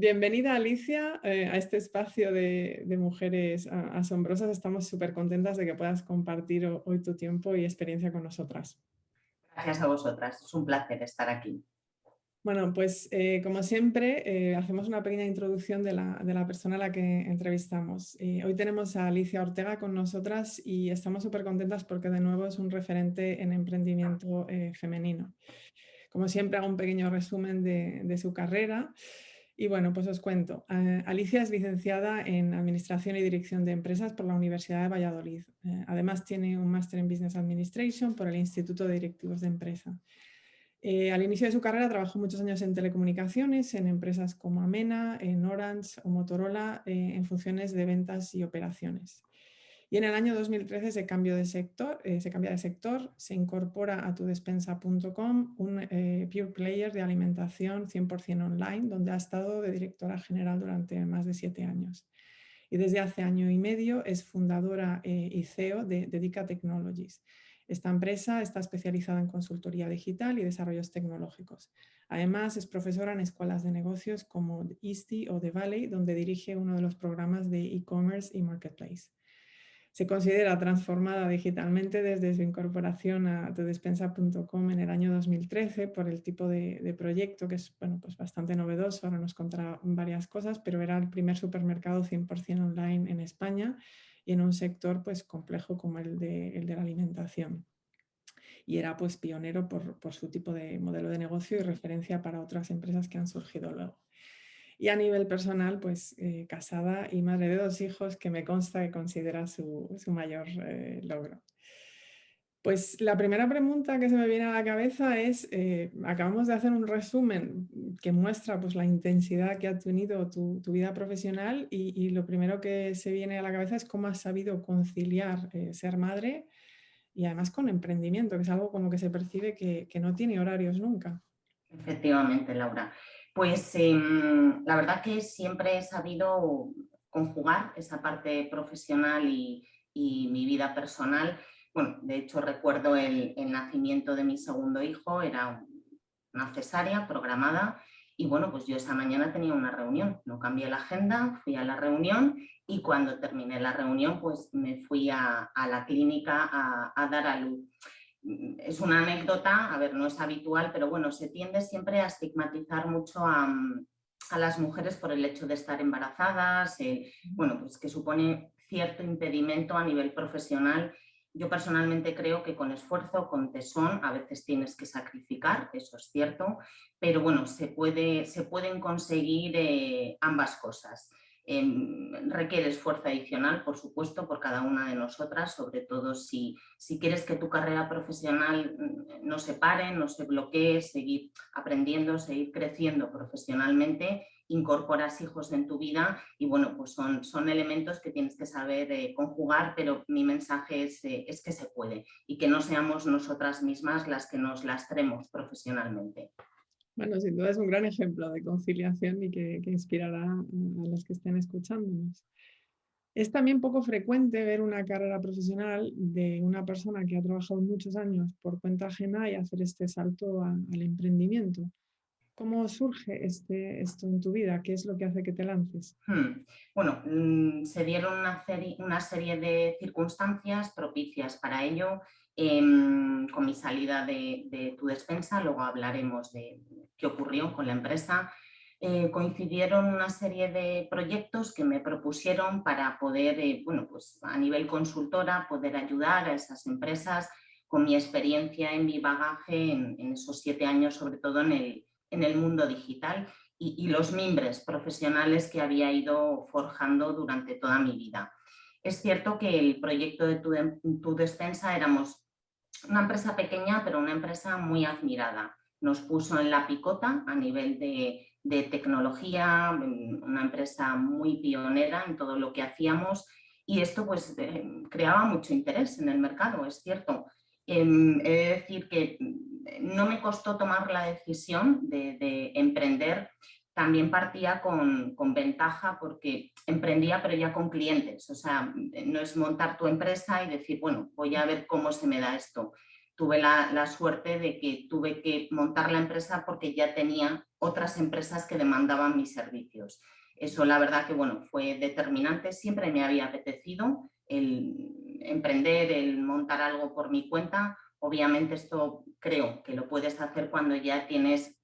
Bienvenida, Alicia, a este espacio de mujeres asombrosas. Estamos súper contentas de que puedas compartir hoy tu tiempo y experiencia con nosotras. Gracias a vosotras, es un placer estar aquí. Bueno, pues como siempre, hacemos una pequeña introducción de la persona a la que entrevistamos. Hoy tenemos a Alicia Ortega con nosotras y estamos súper contentas porque de nuevo es un referente en emprendimiento femenino. Como siempre, hago un pequeño resumen de su carrera. Y bueno, pues os cuento. Alicia es licenciada en Administración y Dirección de Empresas por la Universidad de Valladolid. Además, tiene un máster en Business Administration por el Instituto de Directivos de Empresa. Al inicio de su carrera trabajó muchos años en telecomunicaciones, en empresas como Amena, en Orange o Motorola, en funciones de ventas y operaciones. Y en el año 2013 se cambia de sector, se incorpora a tudespensa.com, un pure player de alimentación 100% online, donde ha estado de directora general durante más de 7 años. Y desde hace año y medio es fundadora y CEO de Dedica Technologies. Esta empresa está especializada en consultoría digital y desarrollos tecnológicos. Además, es profesora en escuelas de negocios como ISTI o The Valley, donde dirige uno de los programas de e-commerce y marketplace. Se considera transformada digitalmente desde su incorporación a tudespensa.com en el año 2013 por el tipo de proyecto que es pues bastante novedoso. Ahora nos contará varias cosas, pero era el primer supermercado 100% online en España y en un sector pues complejo como el de la alimentación. Y era pues pionero por su tipo de modelo de negocio y referencia para otras empresas que han surgido luego. Y a nivel personal, pues casada y madre de 2 hijos, que me consta que considera su mayor logro. Pues la primera pregunta que se me viene a la cabeza es, acabamos de hacer un resumen que muestra pues, la intensidad que ha tenido tu vida profesional y lo primero que se viene a la cabeza es cómo has sabido conciliar ser madre y además con emprendimiento, que es algo como que se percibe que no tiene horarios nunca. Efectivamente, Laura. Pues la verdad que siempre he sabido conjugar esa parte profesional y mi vida personal. Bueno, de hecho recuerdo el nacimiento de mi segundo hijo, era una cesárea programada y bueno, pues yo esa mañana tenía una reunión, no cambié la agenda, fui a la reunión y cuando terminé la reunión pues me fui a la clínica a dar a luz. Es una anécdota, a ver, no es habitual, pero bueno, se tiende siempre a estigmatizar mucho a las mujeres por el hecho de estar embarazadas, bueno, pues que supone cierto impedimento a nivel profesional. Yo personalmente creo que con esfuerzo, con tesón, a veces tienes que sacrificar, eso es cierto, pero bueno, se pueden conseguir ambas cosas. Requiere esfuerzo adicional, por supuesto, por cada una de nosotras, sobre todo si quieres que tu carrera profesional no se pare, no se bloquee, seguir aprendiendo, seguir creciendo profesionalmente, incorporas hijos en tu vida y bueno, pues son elementos que tienes que saber conjugar, pero mi mensaje es que se puede y que no seamos nosotras mismas las que nos lastremos profesionalmente. Bueno, sin duda es un gran ejemplo de conciliación y que inspirará a los que estén escuchándonos. Es también poco frecuente ver una carrera profesional de una persona que ha trabajado muchos años por cuenta ajena y hacer este salto al emprendimiento. ¿Cómo surge esto en tu vida? ¿Qué es lo que hace que te lances? Bueno, se dieron una serie de circunstancias propicias para ello. Con mi salida de Tudespensa, luego hablaremos de qué ocurrió con la empresa. Coincidieron una serie de proyectos que me propusieron para poder, bueno, pues a nivel consultora, poder ayudar a esas empresas con mi experiencia, en mi bagaje en esos 7 años, sobre todo en el mundo digital y los mimbres profesionales que había ido forjando durante toda mi vida. Es cierto que el proyecto de Tudespensa éramos una empresa pequeña, pero una empresa muy admirada. Nos puso en la picota a nivel de tecnología, una empresa muy pionera en todo lo que hacíamos y esto pues creaba mucho interés en el mercado, es cierto. He de decir que no me costó tomar la decisión de emprender, también partía con ventaja porque emprendía pero ya con clientes, o sea, no es montar tu empresa y decir, bueno, voy a ver cómo se me da esto. tuve la suerte de que tuve que montar la empresa porque ya tenía otras empresas que demandaban mis servicios. Eso la verdad que bueno, fue determinante, siempre me había apetecido el emprender, el montar algo por mi cuenta. Obviamente esto creo que lo puedes hacer cuando ya tienes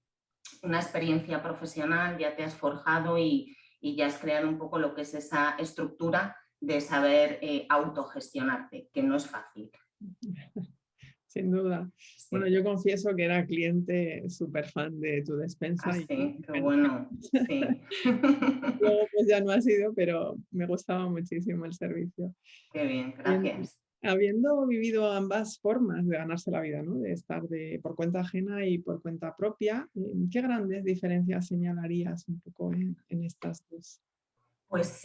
una experiencia profesional, ya te has forjado y ya has creado un poco lo que es esa estructura de saber autogestionarte, que no es fácil. Sin duda. Bueno, Sí. yo confieso que era cliente súper fan de tu despensa y Así, qué bueno, bueno, sí. luego pues ya no ha sido, pero me gustaba muchísimo el servicio. Qué bien, Bien, gracias. habiendo vivido ambas formas de ganarse la vida, ¿no? De estar por cuenta ajena y por cuenta propia, ¿qué grandes diferencias señalarías un poco en estas dos? Pues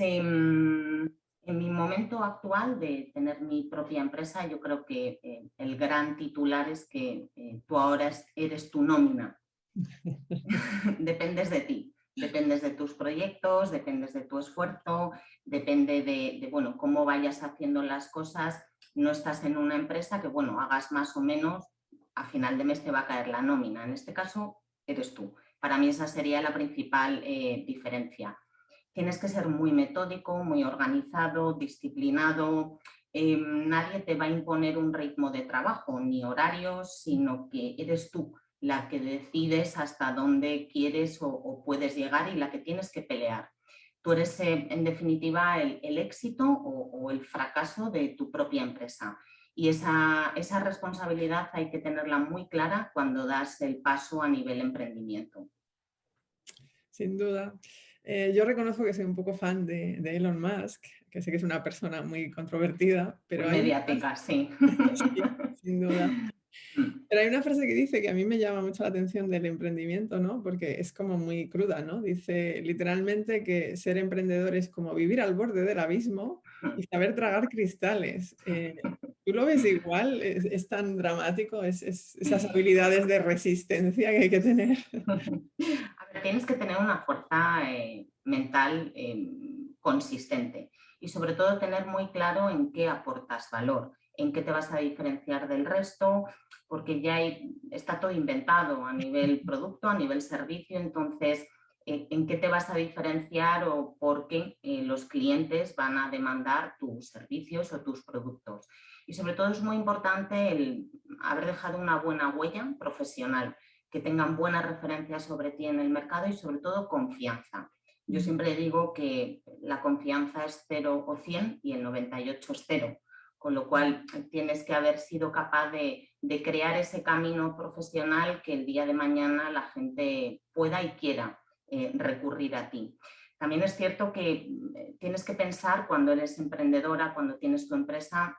en mi momento actual de tener mi propia empresa, yo creo que el gran titular es que tú ahora eres tu nómina. Dependes de ti, dependes de tus proyectos, dependes de tu esfuerzo, depende de, bueno, cómo vayas haciendo las cosas. No estás en una empresa que, bueno, hagas más o menos, a final de mes te va a caer la nómina. En este caso, eres tú. Para mí esa sería la principal diferencia. Tienes que ser muy metódico, muy organizado, disciplinado. Nadie te va a imponer un ritmo de trabajo ni horarios, sino que eres tú la que decides hasta dónde quieres o puedes llegar y la que tienes que pelear. Tú eres, en definitiva, el éxito o el fracaso de tu propia empresa. Y esa responsabilidad hay que tenerla muy clara cuando das el paso a nivel emprendimiento. Sin duda. Yo reconozco que soy un poco fan de Elon Musk, que sé que es una persona muy controvertida, Muy pero hay una frase, mediática, sí. sí, sin duda. Pero hay una frase que dice que a mí me llama mucho la atención del emprendimiento, ¿no? Porque es como muy cruda, ¿no? Dice literalmente que ser emprendedor es como vivir al borde del abismo y saber tragar cristales. ¿Tú lo ves igual? ¿Es tan dramático? Esas habilidades de resistencia que hay que tener? A ver, tienes que tener una fuerza mental consistente y sobre todo tener muy claro en qué aportas valor, en qué te vas a diferenciar del resto, porque ya está todo inventado a nivel producto, a nivel servicio, entonces en qué te vas a diferenciar o por qué los clientes van a demandar tus servicios o tus productos. Y sobre todo es muy importante el haber dejado una buena huella profesional, que tengan buenas referencias sobre ti en el mercado y sobre todo confianza. Yo siempre digo que la confianza es 0 o 100 y el 98 es 0, con lo cual tienes que haber sido capaz de crear ese camino profesional que el día de mañana la gente pueda y quiera recurrir a ti. También es cierto que tienes que pensar cuando eres emprendedora, cuando tienes tu empresa,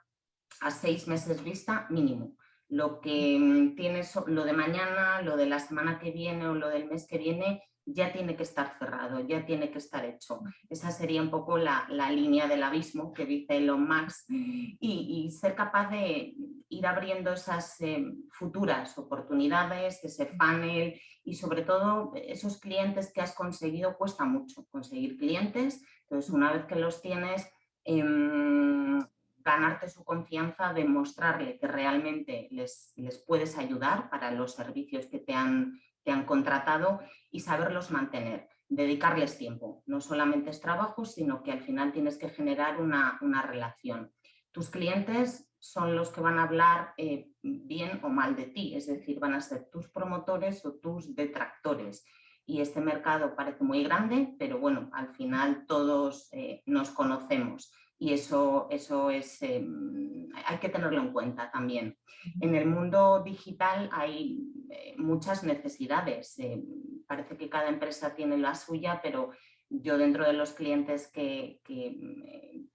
a 6 meses vista mínimo. Lo que tienes, lo de mañana, lo de la semana que viene o lo del mes que viene, ya tiene que estar cerrado, ya tiene que estar hecho. Esa sería un poco la línea del abismo que dice Elon Musk y ser capaz de ir abriendo esas futuras oportunidades, ese funnel y sobre todo esos clientes que has conseguido. Cuesta mucho conseguir clientes, entonces una vez que los tienes, ganarte su confianza, demostrarle que realmente les puedes ayudar para los servicios que te han contratado y saberlos mantener, dedicarles tiempo. No solamente es trabajo, sino que al final tienes que generar una relación. Tus clientes son los que van a hablar bien o mal de ti, es decir, van a ser tus promotores o tus detractores. Y este mercado parece muy grande, pero bueno, al final todos nos conocemos y eso es, hay que tenerlo en cuenta también. En el mundo digital hay muchas necesidades. Parece que cada empresa tiene la suya, pero yo dentro de los clientes que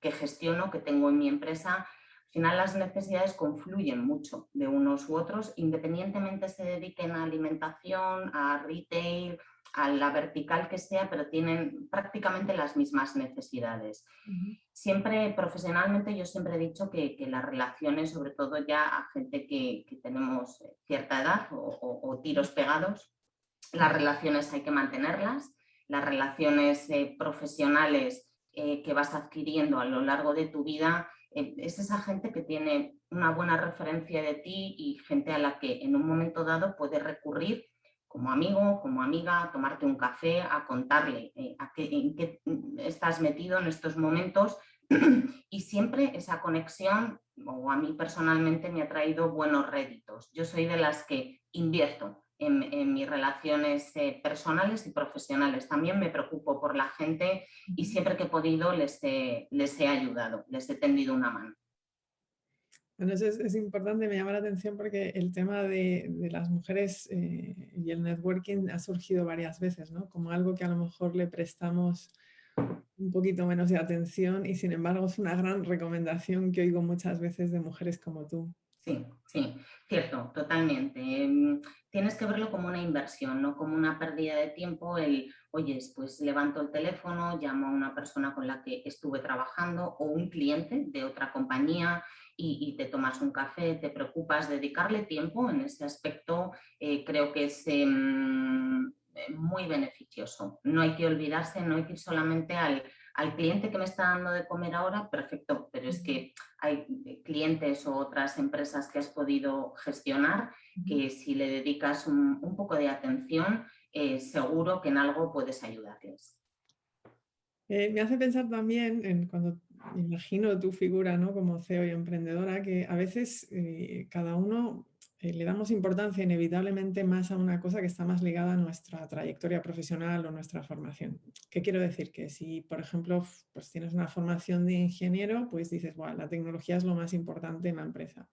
gestiono, que tengo en mi empresa, al final las necesidades confluyen mucho de unos u otros, independientemente se dediquen a alimentación, a retail, a la vertical que sea, pero tienen prácticamente las mismas necesidades. Siempre profesionalmente yo siempre he dicho que las relaciones, sobre todo ya a gente que tenemos cierta edad o tiros pegados, las relaciones hay que mantenerlas, las relaciones profesionales que vas adquiriendo a lo largo de tu vida es esa gente que tiene una buena referencia de ti y gente a la que en un momento dado puedes recurrir como amigo, como amiga, a tomarte un café, a contarle en qué estás metido en estos momentos. Y siempre esa conexión, o a mí personalmente, me ha traído buenos réditos. Yo soy de las que invierto en mis relaciones personales y profesionales. También me preocupo por la gente y siempre que he podido les he ayudado, les he tendido una mano. Bueno, eso es importante, me llama la atención porque el tema de las mujeres y el networking ha surgido varias veces, ¿no? Como algo que a lo mejor le prestamos un poquito menos de atención y sin embargo es una gran recomendación que oigo muchas veces de mujeres como tú. Sí, sí, cierto, totalmente. Tienes que verlo como una inversión, no como una pérdida de tiempo. Oye, pues levanto el teléfono, llamo a una persona con la que estuve trabajando o un cliente de otra compañía y te tomas un café, te preocupas, dedicarle tiempo en ese aspecto, creo que es muy beneficioso. No hay que olvidarse, no hay que ir solamente al cliente que me está dando de comer ahora, perfecto, pero es que hay clientes o otras empresas que has podido gestionar que si le dedicas un poco de atención, seguro que en algo puedes ayudarles. Me hace pensar también en cuando imagino tu figura, ¿no? Como CEO y emprendedora, que a veces cada uno le damos importancia inevitablemente más a una cosa que está más ligada a nuestra trayectoria profesional o nuestra formación. ¿Qué quiero decir? Que si, por ejemplo, pues tienes una formación de ingeniero, pues dices, bueno, la tecnología es lo más importante en la empresa.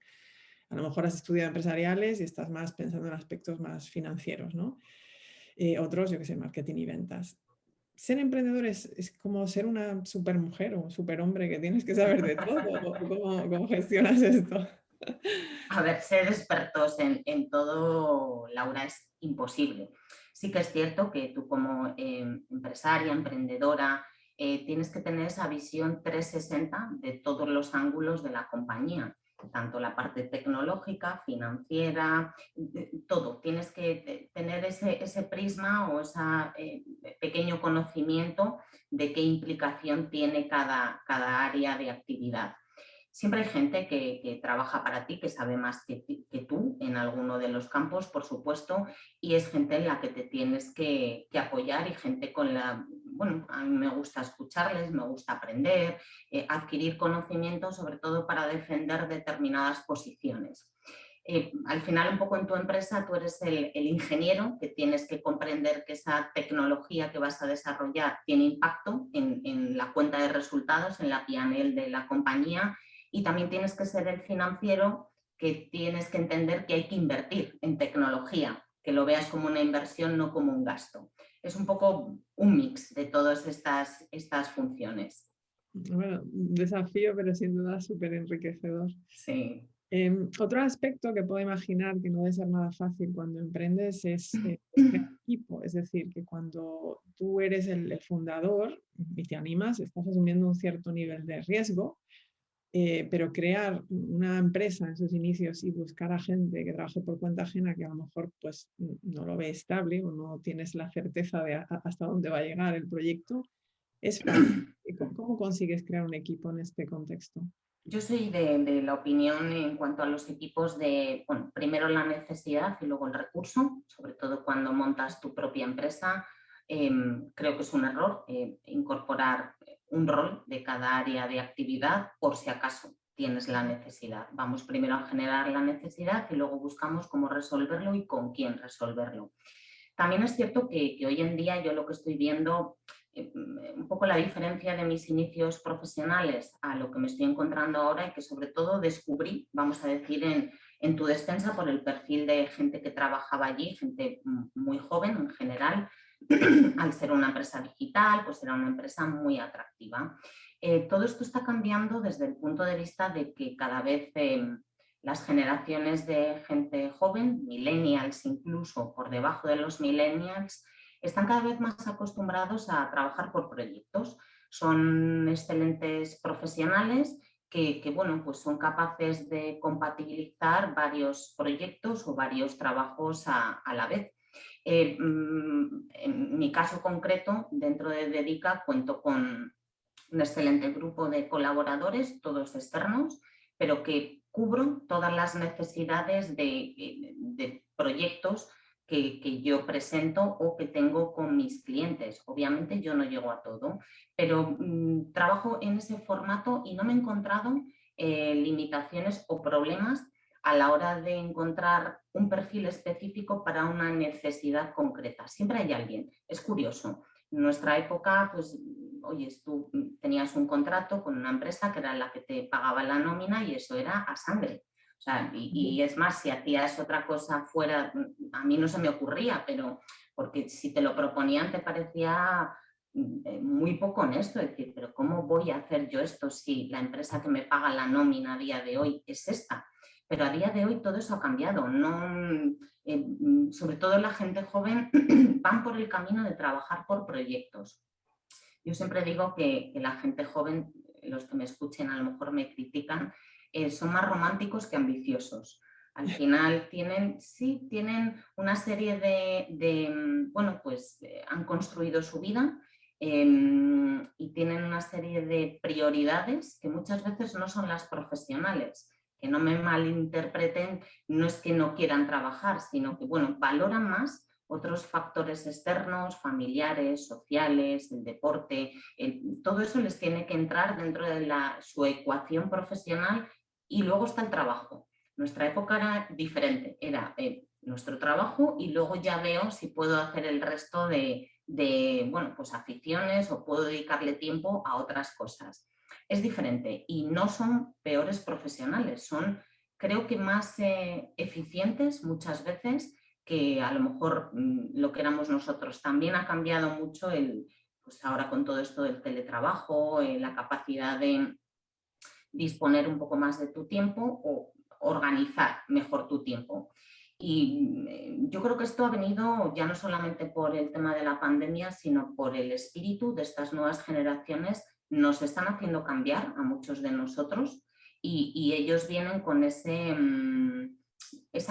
A lo mejor has estudiado empresariales y estás más pensando en aspectos más financieros, ¿no? Otros, yo qué sé, marketing y ventas. Ser emprendedor es como ser una supermujer o un superhombre que tienes que saber de todo. ¿Cómo gestionas esto? A ver, ser expertos en todo, Laura, es imposible. Sí que es cierto que tú como empresaria, emprendedora, tienes que tener esa visión 360 de todos los ángulos de la compañía, tanto la parte tecnológica, financiera, todo. Tienes que tener ese prisma o ese pequeño conocimiento de qué implicación tiene cada área de actividad. Siempre hay gente que trabaja para ti, que sabe más que tú en alguno de los campos, por supuesto, y es gente en la que te tienes que apoyar y gente con la, bueno, a mí me gusta escucharles, me gusta aprender, adquirir conocimiento, sobre todo para defender determinadas posiciones. Al final, un poco en tu empresa, tú eres el ingeniero que tienes que comprender que esa tecnología que vas a desarrollar tiene impacto en la cuenta de resultados, en la P&L de la compañía, y también tienes que ser el financiero que tienes que entender que hay que invertir en tecnología, que lo veas como una inversión, no como un gasto. Es un poco un mix de todas estas funciones. Bueno, un desafío, pero sin duda súper enriquecedor. Sí. Otro aspecto que puedo imaginar que no debe ser nada fácil cuando emprendes es crear equipo. Es decir, que cuando tú eres el fundador y te animas, estás asumiendo un cierto nivel de riesgo. Pero crear una empresa en sus inicios y buscar a gente que trabaje por cuenta ajena que a lo mejor pues, no lo ve estable o no tienes la certeza de hasta dónde va a llegar el proyecto, es fácil. ¿Cómo consigues crear un equipo en este contexto? Yo soy de la opinión en cuanto a los equipos de, bueno, primero la necesidad y luego el recurso, sobre todo cuando montas tu propia empresa. Creo que es un error incorporar un rol de cada área de actividad por si acaso tienes la necesidad. Vamos primero a generar la necesidad y luego buscamos cómo resolverlo y con quién resolverlo. También es cierto que hoy en día yo lo que estoy viendo, un poco la diferencia de mis inicios profesionales a lo que me estoy encontrando ahora y que sobre todo descubrí, vamos a decir, en tu despensa por el perfil de gente que trabajaba allí, gente muy joven en general. Al ser una empresa digital, pues era una empresa muy atractiva. Todo esto está cambiando desde el punto de vista de que cada vez las generaciones de gente joven, millennials incluso por debajo de los millennials, están cada vez más acostumbrados a trabajar por proyectos. Son excelentes profesionales que bueno, pues son capaces de compatibilizar varios proyectos o varios trabajos a la vez. En mi caso concreto, dentro de Dedica, cuento con un excelente grupo de colaboradores, todos externos, pero que cubro todas las necesidades de proyectos que yo presento o que tengo con mis clientes. Obviamente yo no llego a todo, pero trabajo en ese formato y no me he encontrado limitaciones o problemas a la hora de encontrar un perfil específico para una necesidad concreta. Siempre hay alguien. Es curioso. En nuestra época, pues, oye, tú tenías un contrato con una empresa que era la que te pagaba la nómina y eso era a sangre. O sea, y es más, si hacías otra cosa fuera, a mí no se me ocurría, pero porque si te lo proponían te parecía muy poco honesto, decir, pero ¿cómo voy a hacer yo esto si la empresa que me paga la nómina a día de hoy es esta? Pero a día de hoy todo eso ha cambiado, no, sobre todo la gente joven van por el camino de trabajar por proyectos. Yo siempre digo que la gente joven, los que me escuchen a lo mejor me critican, son más románticos que ambiciosos. Al final tienen una serie bueno, pues han construido su vida y tienen una serie de prioridades que muchas veces no son las profesionales. Que no me malinterpreten, no es que no quieran trabajar, sino que, bueno, valoran más otros factores externos, familiares, sociales, el deporte, todo eso les tiene que entrar dentro de su ecuación profesional y luego está el trabajo. Nuestra época era diferente, era nuestro trabajo y luego ya veo si puedo hacer el resto bueno, pues aficiones o puedo dedicarle tiempo a otras cosas. Es diferente y no son peores profesionales, son creo que más eficientes muchas veces que a lo mejor lo que éramos nosotros. También ha cambiado mucho pues ahora con todo esto del teletrabajo, la capacidad de disponer un poco más de tu tiempo o organizar mejor tu tiempo. Y yo creo que esto ha venido ya no solamente por el tema de la pandemia, sino por el espíritu de estas nuevas generaciones. Nos están haciendo cambiar a muchos de nosotros y ellos vienen con esa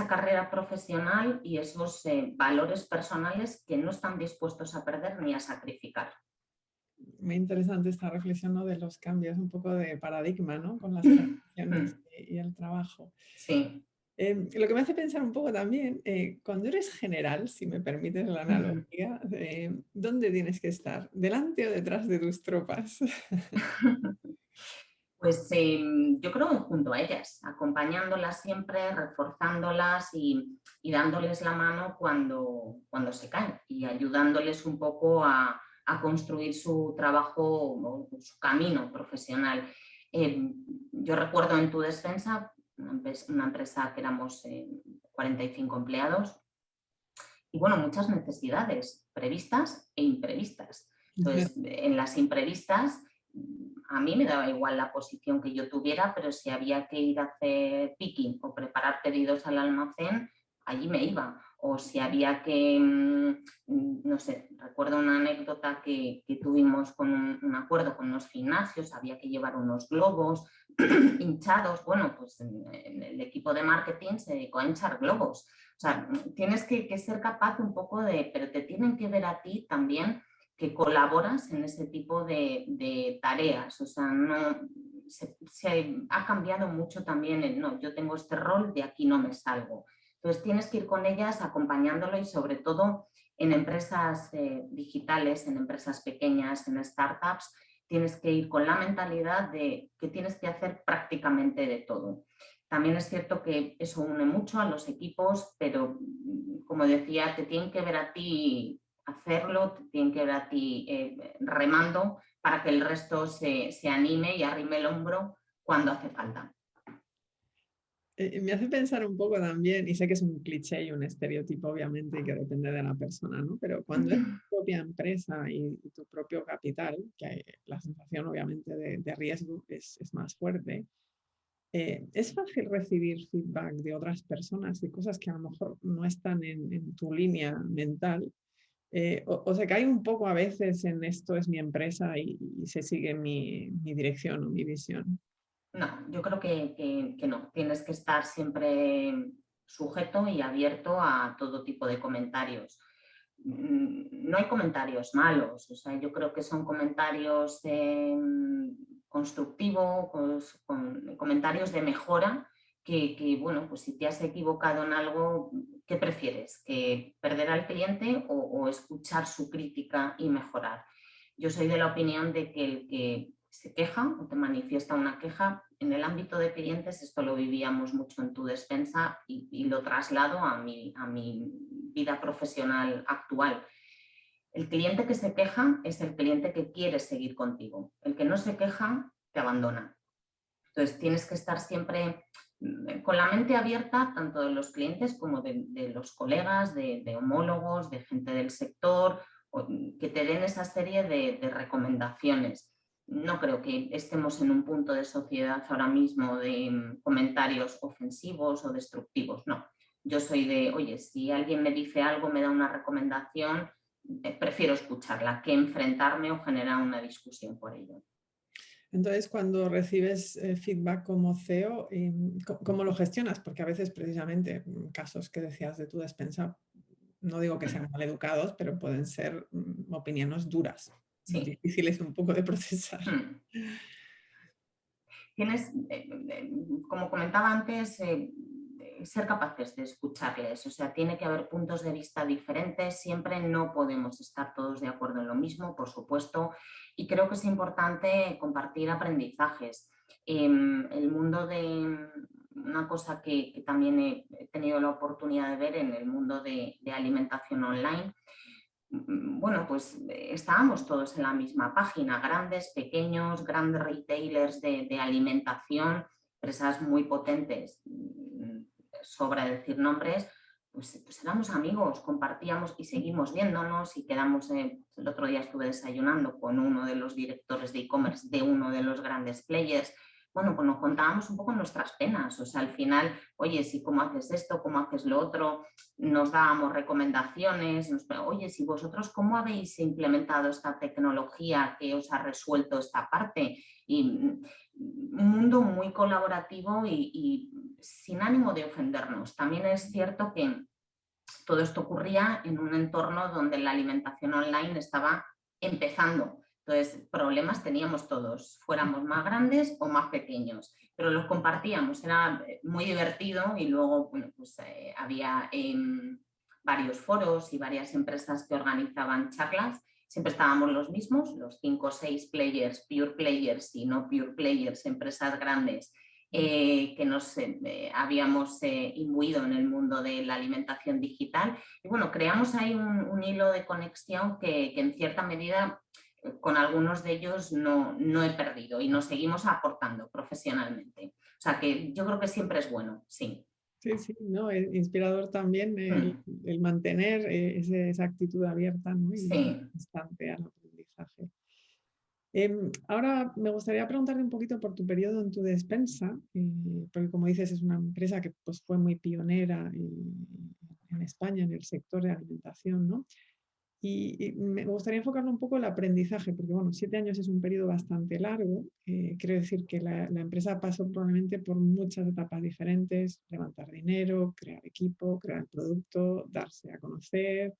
carrera profesional y esos valores personales que no están dispuestos a perder ni a sacrificar. Muy interesante esta reflexión, ¿no? De los cambios, un poco de paradigma, ¿no? Con las generaciones y el trabajo. Sí. Lo que me hace pensar un poco también, cuando eres general, si me permites la analogía, ¿dónde tienes que estar? ¿Delante o detrás de tus tropas? Pues yo creo que junto a ellas, acompañándolas siempre, reforzándolas y dándoles la mano cuando se caen y ayudándoles un poco a construir su trabajo o su camino profesional. Yo recuerdo en Tu Despensa, una empresa que éramos 45 empleados, y bueno, muchas necesidades previstas e imprevistas. Entonces, en las imprevistas, a mí me daba igual la posición que yo tuviera, pero si había que ir a hacer picking o preparar pedidos al almacén, allí me iba. O si había que, no sé, recuerdo una anécdota que tuvimos con un acuerdo con unos gimnasios, había que llevar unos globos hinchados. Bueno, pues en el equipo de marketing se dedicó a hinchar globos. O sea, tienes que ser capaz un poco pero te tienen que ver a ti también que colaboras en ese tipo de tareas. O sea, no, se ha cambiado mucho también no, yo tengo este rol, de aquí no me salgo. Entonces tienes que ir con ellas acompañándolo y sobre todo en empresas digitales, en empresas pequeñas, en startups, tienes que ir con la mentalidad de que tienes que hacer prácticamente de todo. También es cierto que eso une mucho a los equipos, pero como decía, te tienen que ver a ti hacerlo, te tienen que ver a ti remando para que el resto se anime y arrime el hombro cuando hace falta. Me hace pensar un poco también, y sé que es un cliché y un estereotipo obviamente y que depende de la persona, ¿no? Pero cuando es tu propia empresa y tu propio capital, que la sensación obviamente de riesgo es más fuerte, es fácil recibir feedback de otras personas y cosas que a lo mejor no están en tu línea mental. O se cae un poco a veces en esto es mi empresa y se sigue mi dirección o mi visión. No, yo creo que no. Tienes que estar siempre sujeto y abierto a todo tipo de comentarios. no hay comentarios malos, o sea, yo creo que son comentarios constructivos, pues, comentarios de mejora, bueno, pues si te has equivocado en algo, ¿qué prefieres? ¿Que perder al cliente o escuchar su crítica y mejorar? Yo soy de la opinión de que el que se queja o te manifiesta una queja, en el ámbito de clientes, esto lo vivíamos mucho en Tu Despensa y lo traslado a mi vida profesional actual. El cliente que se queja es el cliente que quiere seguir contigo. El que no se queja te abandona. Entonces tienes que estar siempre con la mente abierta, tanto de los clientes como de los colegas, de homólogos, de gente del sector, que te den esa serie de recomendaciones. No creo que estemos en un punto de sociedad ahora mismo de comentarios ofensivos o destructivos, no. Yo soy de, oye, si alguien me dice algo, me da una recomendación, prefiero escucharla que enfrentarme o generar una discusión por ello. Entonces, cuando recibes feedback como CEO, ¿cómo lo gestionas? Porque a veces, precisamente, casos que decías de Tu Despensa, no digo que sean maleducados, pero pueden ser opiniones duras, Sí. difíciles un poco de procesar. Tienes, como comentaba antes, ser capaces de escucharles, o sea, tiene que haber puntos de vista diferentes, siempre no podemos estar todos de acuerdo en lo mismo, por supuesto, y creo que es importante compartir aprendizajes. El mundo de una cosa que también he tenido la oportunidad de ver en el mundo de alimentación online, bueno, pues estábamos todos en la misma página, grandes, pequeños, grandes retailers de alimentación, empresas muy potentes, sobra decir nombres, pues éramos amigos, compartíamos y seguimos viéndonos y quedamos, el otro día estuve desayunando con uno de los directores de e-commerce de uno de los grandes players. Bueno, pues nos contábamos un poco nuestras penas, o sea, al final, oye, si cómo haces esto, cómo haces lo otro, nos dábamos recomendaciones, oye, si vosotros cómo habéis implementado esta tecnología que os ha resuelto esta parte. Y un mundo muy colaborativo y sin ánimo de ofendernos. También es cierto que todo esto ocurría en un entorno donde la alimentación online estaba empezando. Entonces, problemas teníamos todos, fuéramos más grandes o más pequeños, pero los compartíamos, era muy divertido y luego bueno, pues, había varios foros y varias empresas que organizaban charlas. Siempre estábamos los mismos, los 5 o 6 players, pure players y no pure players, empresas grandes, que nos habíamos imbuido en el mundo de la alimentación digital. Y bueno, creamos ahí un hilo de conexión que en cierta medida con algunos de ellos no he perdido y nos seguimos aportando profesionalmente. O sea que yo creo que siempre es bueno, sí. Sí, sí, ¿no? Es inspirador también el mantener esa actitud abierta, ¿no? Y constante al aprendizaje. Ahora me gustaría preguntarte un poquito por tu periodo en Tu Despensa, porque como dices es una empresa que pues, fue muy pionera en España en el sector de alimentación, ¿no? Y me gustaría enfocarlo un poco en el aprendizaje, porque bueno, 7 años es un periodo bastante largo. Quiero decir que la empresa pasó probablemente por muchas etapas diferentes: levantar dinero, crear equipo, crear producto, darse a conocer,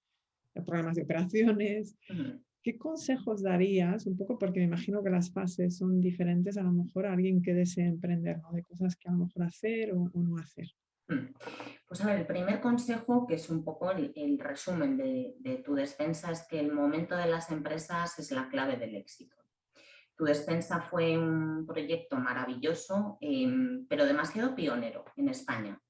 programas de operaciones. ¿Qué consejos darías, un poco porque me imagino que las fases son diferentes, a lo mejor a alguien que desee emprender, ¿no? De cosas que a lo mejor hacer o no hacer? Pues a ver, el primer consejo, que es un poco el resumen de Tu Despensa, es que el momento de las empresas es la clave del éxito. Tu Despensa fue un proyecto maravilloso, pero demasiado pionero en España.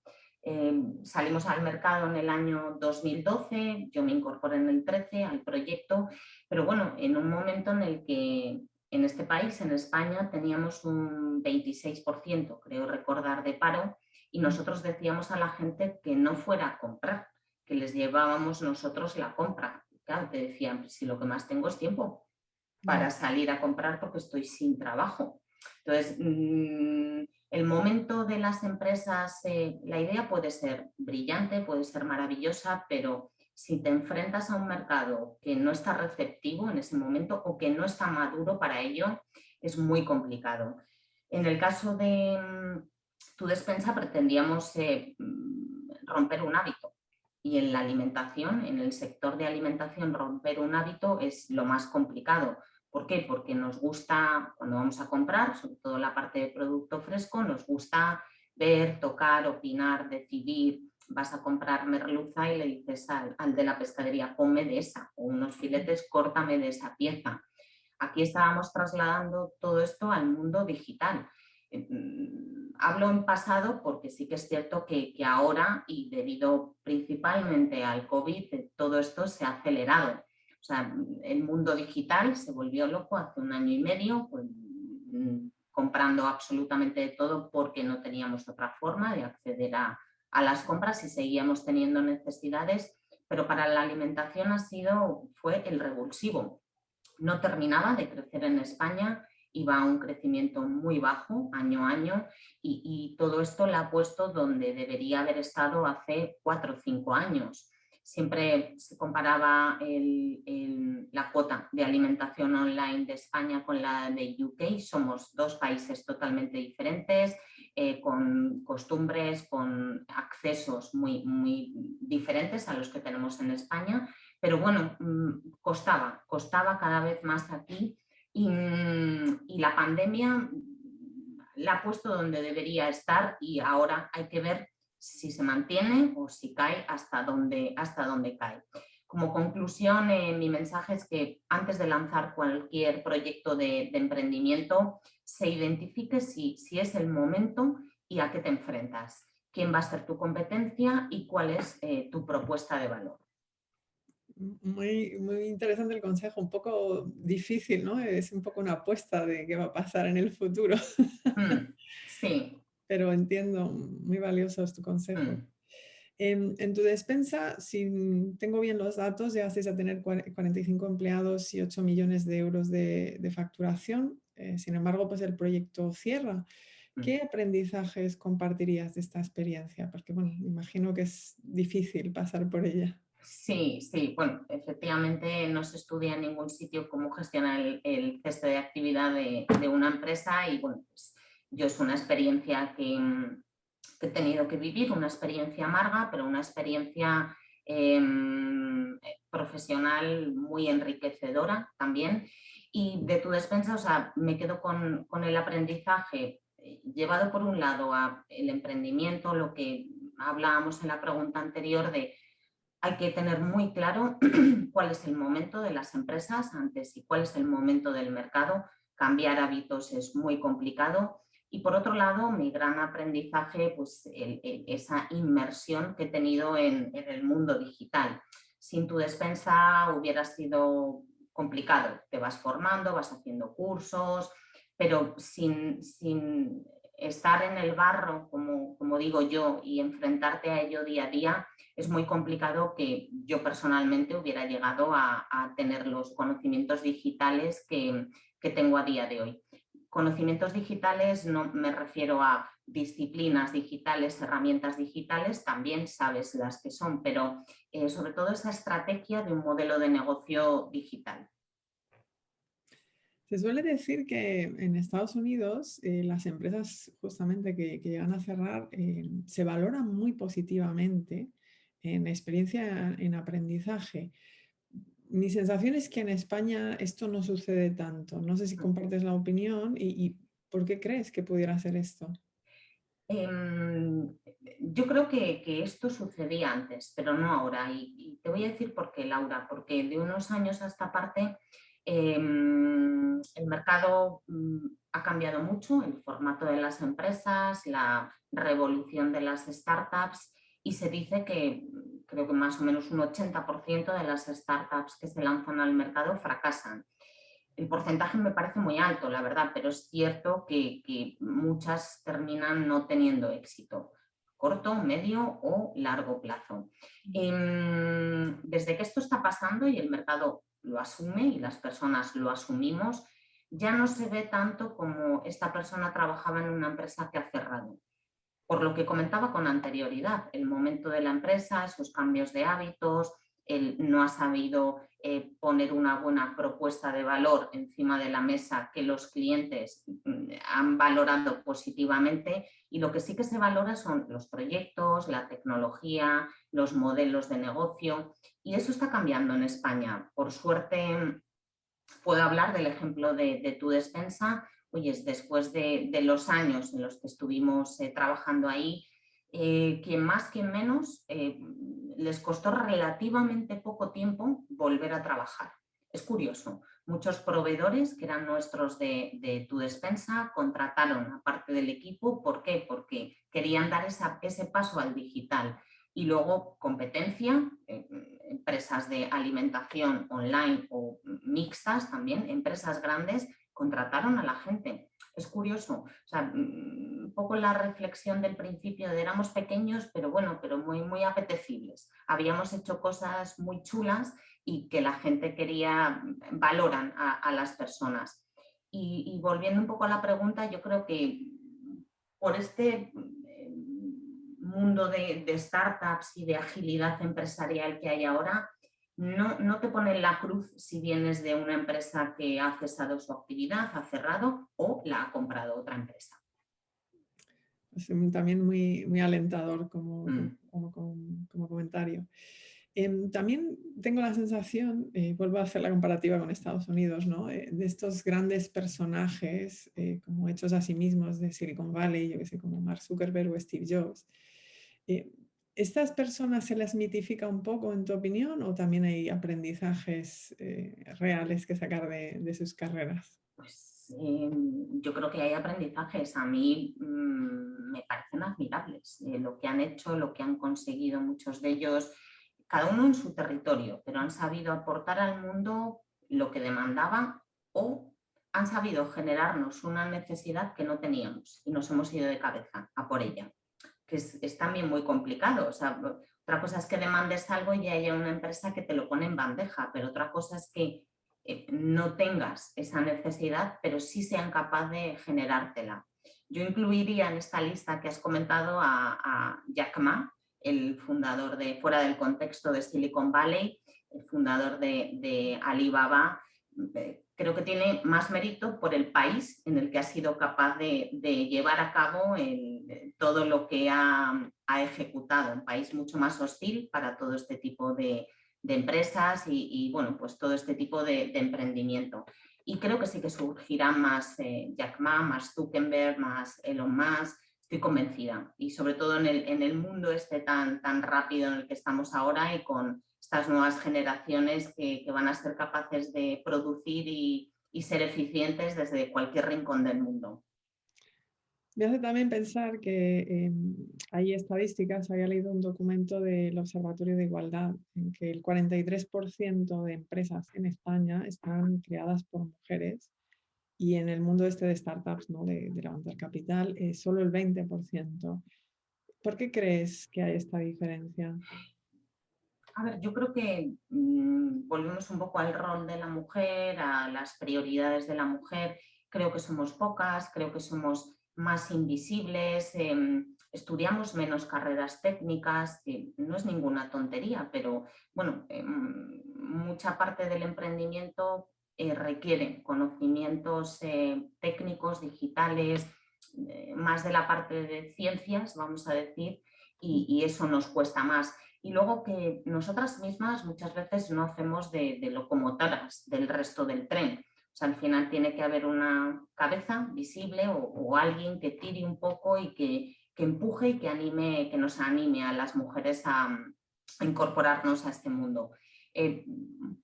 Salimos al mercado en el año 2012, yo me incorporé en el 13 al proyecto, pero bueno, en un momento en el que en este país, en España, teníamos un 26%, creo recordar, de paro, y nosotros decíamos a la gente que no fuera a comprar, que les llevábamos nosotros la compra. Claro, te decían, pues si lo que más tengo es tiempo para salir a comprar porque estoy sin trabajo. Entonces, el momento de las empresas, la idea puede ser brillante, puede ser maravillosa, pero si te enfrentas a un mercado que no está receptivo en ese momento o que no está maduro para ello, es muy complicado. En el caso de Tu Despensa pretendíamos romper un hábito y en la alimentación, en el sector de alimentación, romper un hábito es lo más complicado. ¿Por qué? Porque nos gusta, cuando vamos a comprar, sobre todo la parte de producto fresco, nos gusta ver, tocar, opinar, decidir. Vas a comprar merluza y le dices al de la pescadería, ponme de esa, o unos filetes, córtame de esa pieza. Aquí estábamos trasladando todo esto al mundo digital. Hablo en pasado porque sí que es cierto que ahora, y debido principalmente al COVID, todo esto se ha acelerado. O sea, el mundo digital se volvió loco hace 1 año y medio, pues, comprando absolutamente de todo porque no teníamos otra forma de acceder a las compras y seguíamos teniendo necesidades, pero para la alimentación fue el revulsivo. No terminaba de crecer en España, iba a un crecimiento muy bajo año a año y todo esto la ha puesto donde debería haber estado hace 4 o 5 años. Siempre se comparaba la cuota de alimentación online de España con la de UK. Somos dos países totalmente diferentes, con costumbres, con accesos muy diferentes a los que tenemos en España. Pero bueno, costaba cada vez más aquí y la pandemia la ha puesto donde debería estar y ahora hay que ver si se mantiene o si cae, hasta dónde cae. Como conclusión, mi mensaje es que antes de lanzar cualquier proyecto de emprendimiento, se identifique si es el momento y a qué te enfrentas, quién va a ser tu competencia y cuál es tu propuesta de valor. Muy interesante el consejo, un poco difícil, ¿no? Es un poco una apuesta de qué va a pasar en el futuro, Sí. pero entiendo, muy valioso es tu consejo. En tu despensa, si tengo bien los datos, llegasteis a tener 45 empleados y 8 millones de euros de facturación. Sin embargo, pues el proyecto cierra. ¿Qué aprendizajes compartirías de esta experiencia? Porque, bueno, imagino que es difícil pasar por ella. Sí, bueno, efectivamente no se estudia en ningún sitio cómo gestionar el ceste de actividad de una empresa y bueno, pues yo es una experiencia que he tenido que vivir, una experiencia amarga, pero una experiencia profesional muy enriquecedora también. Y de tu despensa, o sea, me quedo con el aprendizaje llevado por un lado a el emprendimiento, lo que hablábamos en la pregunta anterior de hay que tener muy claro cuál es el momento de las empresas antes y cuál es el momento del mercado. Cambiar hábitos es muy complicado. Y por otro lado, mi gran aprendizaje, pues esa inmersión que he tenido en el mundo digital. Sin tu despensa hubiera sido complicado. Te vas formando, vas haciendo cursos, pero sin estar en el barro, como digo yo, y enfrentarte a ello día a día, es muy complicado que yo personalmente hubiera llegado a tener los conocimientos digitales que tengo a día de hoy. Conocimientos digitales no me refiero a disciplinas digitales, herramientas digitales, también sabes las que son, pero sobre todo esa estrategia de un modelo de negocio digital. Se suele decir que en Estados Unidos las empresas justamente que llegan a cerrar se valoran muy positivamente en experiencia en aprendizaje. Mi sensación es que en España esto no sucede tanto. No sé si compartes la opinión y ¿por qué crees que pudiera ser esto? Yo creo que esto sucedía antes, pero no ahora. Y te voy a decir por qué, Laura, porque de unos años a esta parte el mercado ha cambiado mucho, el formato de las empresas, la revolución de las startups y se dice que creo que más o menos un 80% de las startups que se lanzan al mercado fracasan. El porcentaje me parece muy alto, la verdad, pero es cierto que muchas terminan no teniendo éxito, corto, medio o largo plazo. Desde que esto está pasando y el mercado lo asume y las personas lo asumimos, ya no se ve tanto como esta persona trabajaba en una empresa que ha cerrado. Por lo que comentaba con anterioridad, el momento de la empresa, esos cambios de hábitos, él no ha sabido poner una buena propuesta de valor encima de la mesa que los clientes han valorado positivamente, y lo que sí que se valora son los proyectos, la tecnología, los modelos de negocio, y eso está cambiando en España. Por suerte, puedo hablar del ejemplo de Tu Despensa. Oye, después de los años en los que estuvimos trabajando ahí, quien más, quien menos, les costó relativamente poco tiempo volver a trabajar. Es curioso, muchos proveedores que eran nuestros de Tu Despensa contrataron a parte del equipo. ¿Por qué? Porque querían dar ese paso al digital. Y luego competencia, empresas de alimentación online o mixtas también, empresas grandes, contrataron a la gente. Es curioso, o sea, un poco la reflexión del principio de éramos pequeños, pero bueno, pero muy, muy apetecibles. Habíamos hecho cosas muy chulas y que la gente quería, valoran a las personas. Y volviendo un poco a la pregunta, yo creo que por este mundo de startups y de agilidad empresarial que hay ahora, no te ponen la cruz si vienes de una empresa que ha cesado su actividad, ha cerrado o la ha comprado otra empresa. Es también muy, muy alentador como, Mm. como comentario. También tengo la sensación, vuelvo a hacer la comparativa con Estados Unidos, ¿no? De estos grandes personajes como hechos a sí mismos de Silicon Valley, yo que sé, como Mark Zuckerberg o Steve Jobs. ¿Estas personas se las mitifica un poco, en tu opinión, o también hay aprendizajes reales que sacar de sus carreras? Pues yo creo que hay aprendizajes. A mí me parecen admirables lo que han hecho, lo que han conseguido muchos de ellos, cada uno en su territorio, pero han sabido aportar al mundo lo que demandaba, o han sabido generarnos una necesidad que no teníamos y nos hemos ido de cabeza a por ella, que es también muy complicado. O sea, otra cosa es que demandes algo y haya una empresa que te lo pone en bandeja, pero otra cosa es que no tengas esa necesidad, pero sí sean capaces de generártela. Yo incluiría en esta lista que has comentado a Jack Ma, el fundador de, fuera del contexto de Silicon Valley, el fundador de Alibaba. Creo que tiene más mérito por el país en el que ha sido capaz de llevar a cabo todo lo que ha ejecutado, un país mucho más hostil para todo este tipo de empresas y bueno, pues todo este tipo de emprendimiento. Y creo que sí que surgirán más Jack Ma, más Zuckerberg, más Elon Musk, estoy convencida. Y sobre todo en el mundo este tan rápido en el que estamos ahora, y con estas nuevas generaciones que van a ser capaces de producir y ser eficientes desde cualquier rincón del mundo. Me hace también pensar que hay estadísticas, había leído un documento del Observatorio de Igualdad, en que el 43% de empresas en España están creadas por mujeres, y en el mundo este de startups, ¿no? de levantar capital, solo el 20%. ¿Por qué crees que hay esta diferencia? A ver, yo creo que volvemos un poco al rol de la mujer, a las prioridades de la mujer. Creo que somos pocas, creo que somos más invisibles, estudiamos menos carreras técnicas, que no es ninguna tontería, pero bueno, mucha parte del emprendimiento requiere conocimientos técnicos, digitales, más de la parte de ciencias, vamos a decir, y eso nos cuesta más. Y luego que nosotras mismas muchas veces no hacemos de locomotoras del resto del tren. O sea, al final tiene que haber una cabeza visible o alguien que tire un poco y que empuje y que anime, que nos anime a las mujeres a incorporarnos a este mundo.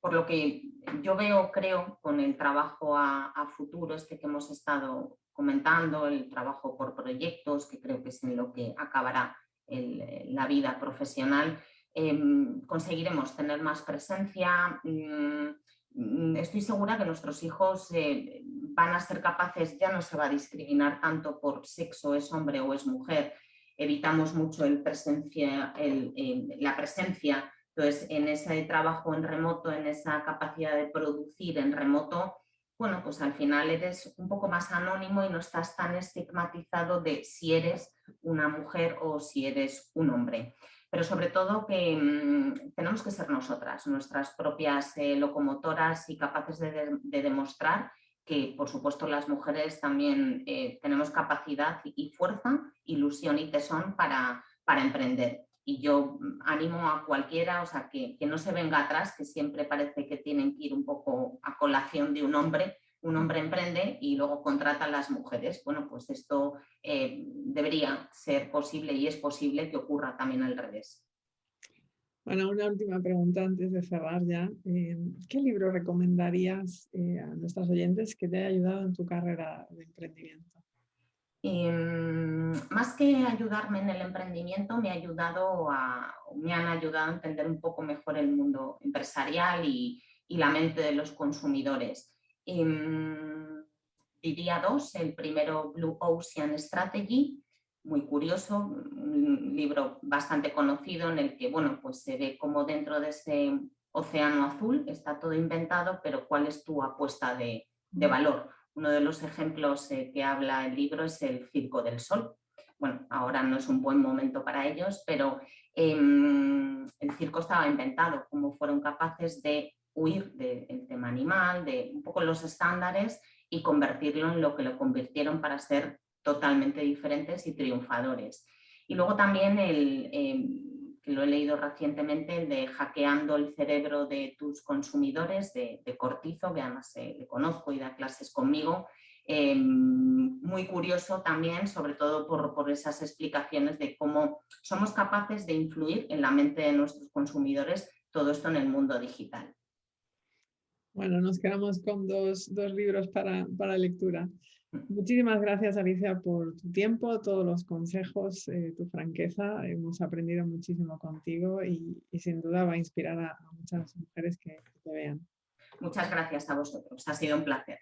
Por lo que yo veo, creo, con el trabajo a futuro este que hemos estado comentando, el trabajo por proyectos, que creo que es en lo que acabará la vida profesional, conseguiremos tener más presencia. Estoy segura que nuestros hijos van a ser capaces, ya no se va a discriminar tanto por sexo, es hombre o es mujer, evitamos mucho la presencia. Entonces, en ese trabajo en remoto, en esa capacidad de producir en remoto, bueno, pues al final eres un poco más anónimo y no estás tan estigmatizado de si eres una mujer o si eres un hombre. pero sobre todo que tenemos que ser nosotras, nuestras propias locomotoras y capaces de demostrar que, por supuesto, las mujeres también tenemos capacidad y fuerza, ilusión y tesón para emprender. Y yo animo a cualquiera, o sea, que no se venga atrás, que siempre parece que tienen que ir un poco a colación de un hombre emprende y luego contrata a las mujeres. Bueno, pues esto debería ser posible y es posible que ocurra también al revés. Bueno, una última pregunta antes de cerrar ya. ¿Qué libro recomendarías a nuestros oyentes que te haya ayudado en tu carrera de emprendimiento? Más que ayudarme en el emprendimiento, me han ayudado a entender un poco mejor el mundo empresarial y la mente de los consumidores. Diría dos. El primero, Blue Ocean Strategy, muy curioso, un libro bastante conocido en el que, bueno, pues se ve cómo dentro de ese océano azul está todo inventado, pero cuál es tu apuesta de valor. Uno de los ejemplos que habla el libro es el Circo del Sol. Bueno, ahora no es un buen momento para ellos, pero el circo estaba inventado, cómo fueron capaces de huir del tema animal, de un poco los estándares y convertirlo en lo que lo convirtieron para ser totalmente diferentes y triunfadores. Y luego también que lo he leído recientemente, el de Hackeando el cerebro de tus consumidores, de Cortizo, que además le conozco y da clases conmigo. Muy curioso también, sobre todo por esas explicaciones de cómo somos capaces de influir en la mente de nuestros consumidores, todo esto en el mundo digital. Bueno, nos quedamos con dos libros para lectura. Muchísimas gracias, Alicia, por tu tiempo, todos los consejos, tu franqueza. Hemos aprendido muchísimo contigo y sin duda va a inspirar a muchas mujeres que te vean. Muchas gracias a vosotros, ha sido un placer.